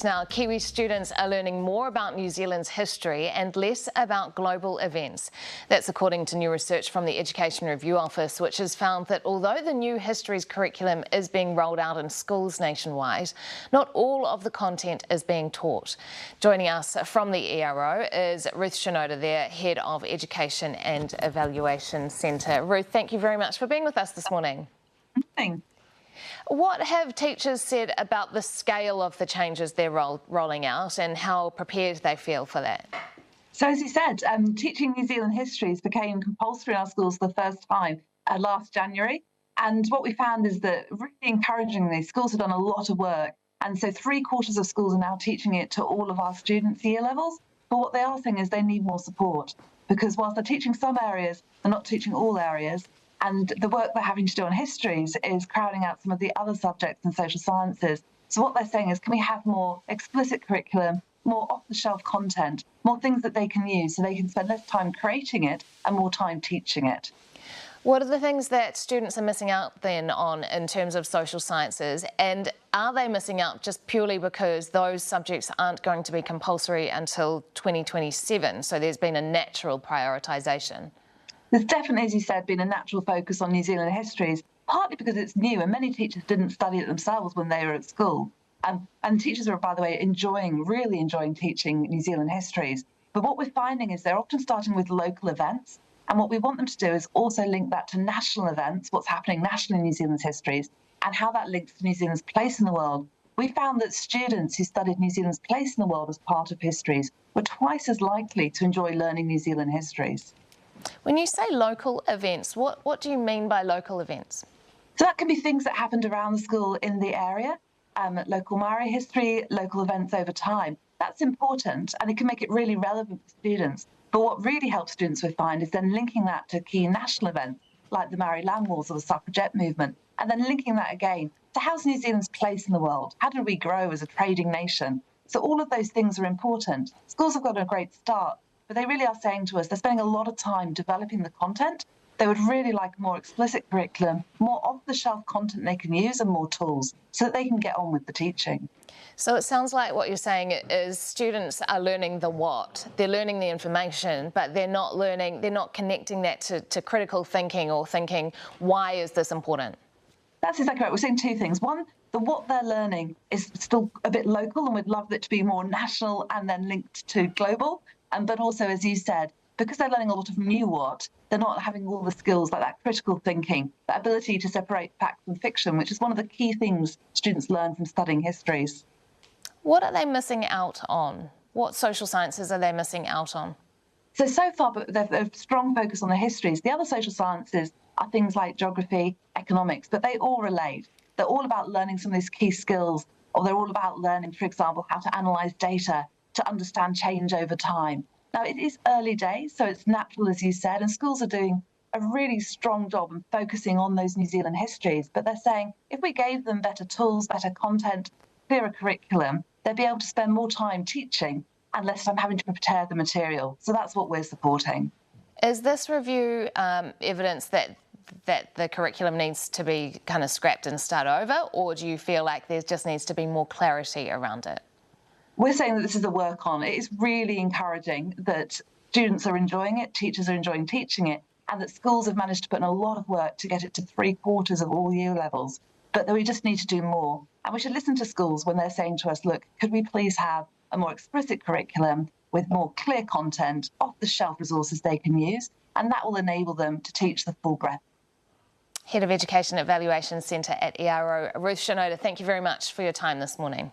Now, Kiwi students are learning more about New Zealand's history and less about global events. That's according to new research from the Education Review Office, which has found that although the new histories curriculum is being rolled out in schools nationwide, not all of the content is being taught. Joining us from the ERO is Ruth Shinoda, their Head of Education and Evaluation Centre. Ruth, thank you very much for being with us this morning. Thanks. What have teachers said about the scale of the changes they're rolling out and how prepared they feel for that? So as you said, teaching New Zealand histories became compulsory in our schools for the first time last January. And what we found is that really encouragingly, schools have done a lot of work. And so 3/4 of schools are now teaching it to all of our students' year levels. But what they are saying is they need more support, because whilst they're teaching some areas, they're not teaching all areas. And the work they're having to do on histories is crowding out some of the other subjects in social sciences. So what they're saying is, can we have more explicit curriculum, more off-the-shelf content, more things that they can use so they can spend less time creating it and more time teaching it? What are the things that students are missing out then on in terms of social sciences, and are they missing out just purely because those subjects aren't going to be compulsory until 2027, so there's been a natural prioritisation? There's definitely, as you said, been a natural focus on New Zealand histories, partly because it's new and many teachers didn't study it themselves when they were at school. And teachers are, by the way, really enjoying teaching New Zealand histories. But what we're finding is they're often starting with local events. And what we want them to do is also link that to national events, what's happening nationally in New Zealand's histories, and how that links to New Zealand's place in the world. We found that students who studied New Zealand's place in the world as part of histories were twice as likely to enjoy learning New Zealand histories. When you say local events, what do you mean by local events? So that can be things that happened around the school in the area, local Maori history, local events over time. That's important, and it can make it really relevant for students. But what really helps students, we find, is then linking that to key national events like the Maori land wars or the suffragette movement, and then linking that again to how's New Zealand's place in the world? How did we grow as a trading nation? So all of those things are important. Schools have got a great start, but they really are saying to us they're spending a lot of time developing the content. They would really like a more explicit curriculum, more off-the-shelf content they can use, and more tools so that they can get on with the teaching. So it sounds like what you're saying is students are learning the what. They're learning the information, but they're not connecting that to critical thinking or thinking, why is this important? That's exactly right. We're saying two things. One, the what they're learning is still a bit local, and we'd love it to be more national and then linked to global. But also, as you said, because they're learning a lot of new what, they're not having all the skills like that critical thinking, that ability to separate fact from fiction, which is one of the key things students learn from studying histories. What are they missing out on? What social sciences are they missing out on? So far, but they've a strong focus on the histories. The other social sciences are things like geography, economics, but they all relate. They're all about learning some of these key skills, or they're all about learning, for example, how to analyse data, to understand change over time. Now, it is early days, so it's natural, as you said, and schools are doing a really strong job in focusing on those New Zealand histories. But they're saying if we gave them better tools, better content, clearer curriculum, they'd be able to spend more time teaching and less time having to prepare the material. So that's what we're supporting. Is this review evidence that the curriculum needs to be kind of scrapped and start over, or do you feel like there just needs to be more clarity around it? We're saying that this is a work on. It is really encouraging that students are enjoying it, teachers are enjoying teaching it, and that schools have managed to put in a lot of work to get it to 3/4 of all year levels. But we just need to do more. And we should listen to schools when they're saying to us, look, could we please have a more explicit curriculum with more clear content, off-the-shelf resources they can use, and that will enable them to teach the full breadth. Head of Education Evaluation Centre at ERO, Ruth Shinoda, thank you very much for your time this morning.